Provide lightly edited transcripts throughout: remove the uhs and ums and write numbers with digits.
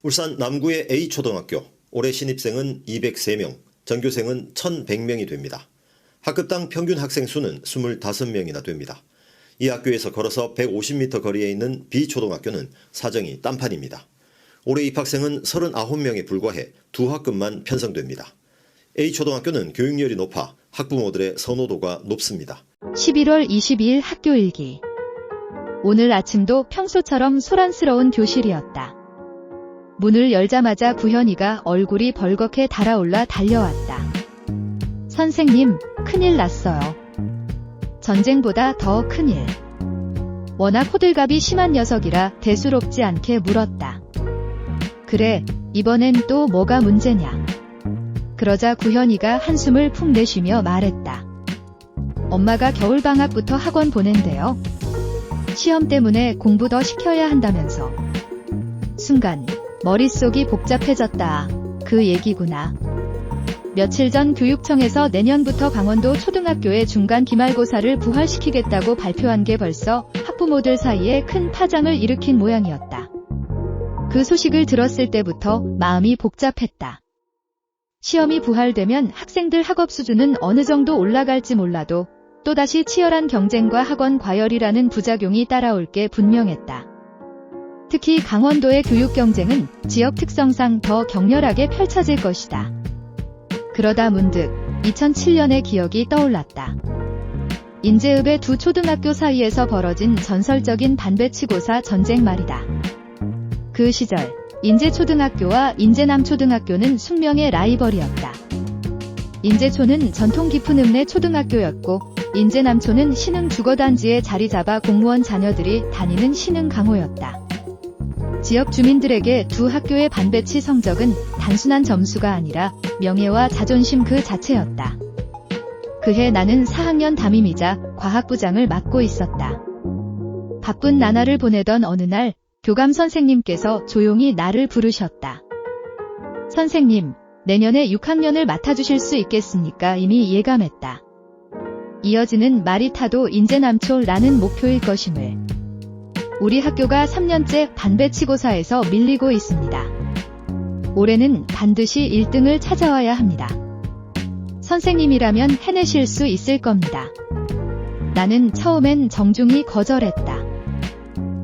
울산 남구의 A초등학교, 올해 신입생은 203명, 전교생은 1,100명이 됩니다. 학급당 평균 학생 수는 25명이나 됩니다. 이 학교에서 걸어서 150m 거리에 있는 B초등학교는 사정이 딴판입니다. 올해 입학생은 39명에 불과해 2학급만 편성됩니다. A초등학교는 교육열이 높아 학부모들의 선호도가 높습니다. 11월 22일 학교 일기. 오늘 아침도 평소처럼 소란스러운 교실이었다. 문을 열자마자 구현이가 얼굴이 벌겋게 달아올라 달려왔다. 선생님, 큰일 났어요. 전쟁보다 더 큰일. 워낙 호들갑이 심한 녀석이라 대수롭지 않게 물었다. 그래, 이번엔 또 뭐가 문제냐. 그러자 구현이가 한숨을 푹 내쉬며 말했다. 엄마가 겨울방학부터 학원 보낸대요. 시험 때문에 공부 더 시켜야 한다면서. 순간 머릿속이 복잡해졌다. 그 얘기구나. 며칠 전 교육청에서 내년부터 강원도 초등학교의 중간 기말고사를 부활시키겠다고 발표한 게 벌써 학부모들 사이에 큰 파장을 일으킨 모양이었다. 그 소식을 들었을 때부터 마음이 복잡했다. 시험이 부활되면 학생들 학업 수준은 어느 정도 올라갈지 몰라도 또다시 치열한 경쟁과 학원 과열이라는 부작용이 따라올 게 분명했다. 특히 강원도의 교육 경쟁은 지역 특성상 더 격렬하게 펼쳐질 것이다. 그러다 문득 2007년의 기억이 떠올랐다. 인제읍의 두 초등학교 사이에서 벌어진 전설적인 반배치고사 전쟁 말이다. 그 시절 인제초등학교와 인제남초등학교는 숙명의 라이벌이었다. 인제초는 전통 깊은 읍내 초등학교였고 인제남초는 신흥 주거단지에 자리 잡아 공무원 자녀들이 다니는 신흥 강호였다. 지역 주민들에게 두 학교의 반배치 성적은 단순한 점수가 아니라 명예와 자존심 그 자체였다. 그해 나는 4학년 담임이자 과학부장을 맡고 있었다. 바쁜 나날을 보내던 어느 날 교감 선생님께서 조용히 나를 부르셨다. 선생님, 내년에 6학년을 맡아주실 수 있겠습니까? 이미 예감했다. 이어지는 말이 타도 인제남초라는 목표일 것임을. 우리 학교가 3년째 반배치고사에서 밀리고 있습니다. 올해는 반드시 1등을 찾아와야 합니다. 선생님이라면 해내실 수 있을 겁니다. 나는 처음엔 정중히 거절했다.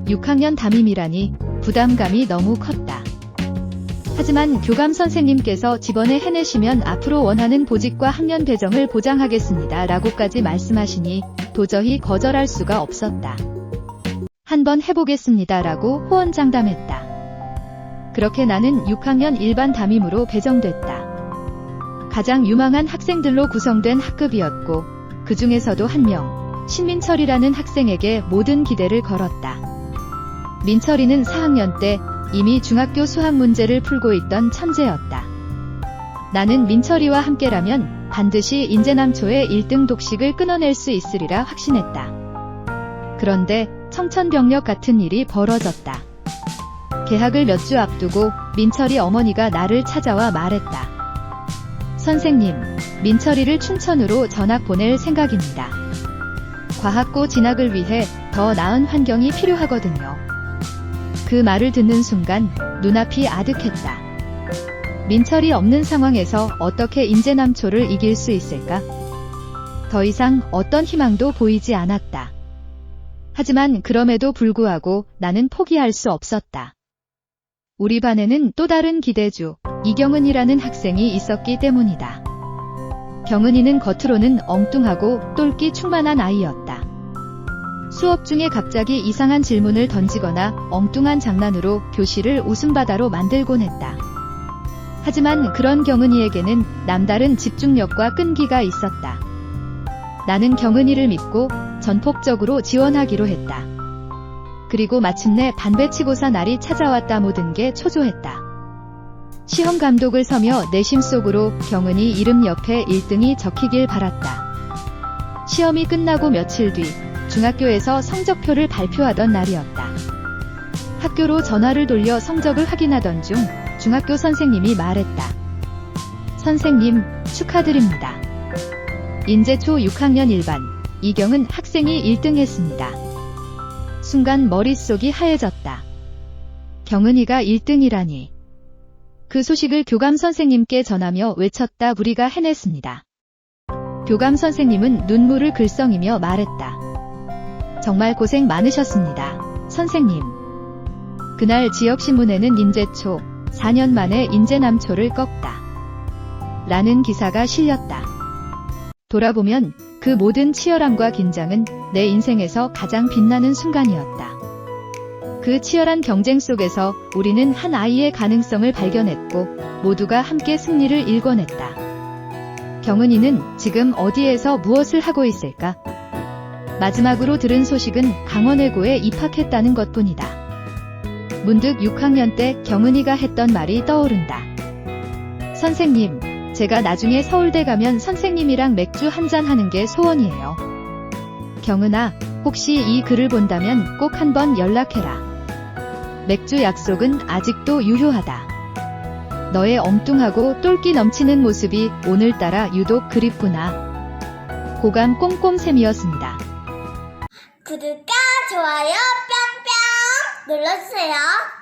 6학년 담임이라니 부담감이 너무 컸다. 하지만 교감 선생님께서 이번에 해내시면 앞으로 원하는 보직과 학년 배정을 보장하겠습니다. 라고까지 말씀하시니 도저히 거절할 수가 없었다. 한번 해보겠습니다. 라고 호언장담했다. 그렇게 나는 6학년 일반 담임으로 배정됐다. 가장 유망한 학생들로 구성된 학급이었고 그 중에서도 한 명, 신민철이라는 학생에게 모든 기대를 걸었다. 민철이는 4학년 때 이미 중학교 수학 문제를 풀고 있던 천재였다. 나는 민철이와 함께라면 반드시 인제남초의 1등 독식을 끊어낼 수 있으리라 확신했다. 그런데 청천벽력 같은 일이 벌어졌다. 개학을 몇 주 앞두고 민철이 어머니가 나를 찾아와 말했다. 선생님, 민철이를 춘천으로 전학 보낼 생각입니다. 과학고 진학을 위해 더 나은 환경이 필요하거든요. 그 말을 듣는 순간 눈앞이 아득했다. 민철이 없는 상황에서 어떻게 인제남초를 이길 수 있을까? 더 이상 어떤 희망도 보이지 않았다. 하지만 그럼에도 불구하고 나는 포기할 수 없었다. 우리 반에는 또 다른 기대주, 이경은이라는 학생이 있었기 때문이다. 경은이는 겉으로는 엉뚱하고 똘끼 충만한 아이였다. 수업 중에 갑자기 이상한 질문을 던지거나 엉뚱한 장난으로 교실을 웃음바다로 만들곤 했다. 하지만 그런 경은이에게는 남다른 집중력과 끈기가 있었다. 나는 경은이를 믿고 전폭적으로 지원하기로 했다. 그리고 마침내 반배치고사 날이 찾아왔다. 모든 게 초조했다. 시험 감독을 서며 내심 속으로 경은이 이름 옆에 1등이 적히길 바랐다. 시험이 끝나고 며칠 뒤 중학교에서 성적표를 발표하던 날이었다. 학교로 전화를 돌려 성적을 확인하던 중 중학교 선생님이 말했다. 선생님, 축하드립니다. 인제초 6학년 1반 이경은 학생이 1등 했습니다. 순간 머릿속이 하얘졌다. 경은이가 1등이라니. 그 소식을 교감 선생님께 전하며 외쳤다 우리가 해냈습니다. 교감 선생님은 눈물을 글썽이며 말했다. 정말 고생 많으셨습니다. 선생님. 그날 지역신문에는 인제초 4년 만에 인제남초를 꺾다 라는 기사가 실렸다. 돌아보면 그 모든 치열함과 긴장은 내 인생에서 가장 빛나는 순간이었다. 그 치열한 경쟁 속에서 우리는 한 아이의 가능성을 발견했고 모두가 함께 승리를 일궈냈다. 경은이는 지금 어디에서 무엇을 하고 있을까? 마지막으로 들은 소식은 강원외고에 입학했다는 것뿐이다. 문득 6학년 때 경은이가 했던 말이 떠오른다. 선생님, 제가 나중에 서울대 가면 선생님이랑 맥주 한잔 하는 게 소원이에요. 경은아, 혹시 이 글을 본다면 꼭 한번 연락해라. 맥주 약속은 아직도 유효하다. 너의 엉뚱하고 똘끼 넘치는 모습이 오늘따라 유독 그립구나. 고감 꼼꼼샘이었습니다. 구독과 좋아요 뿅뿅 눌러주세요.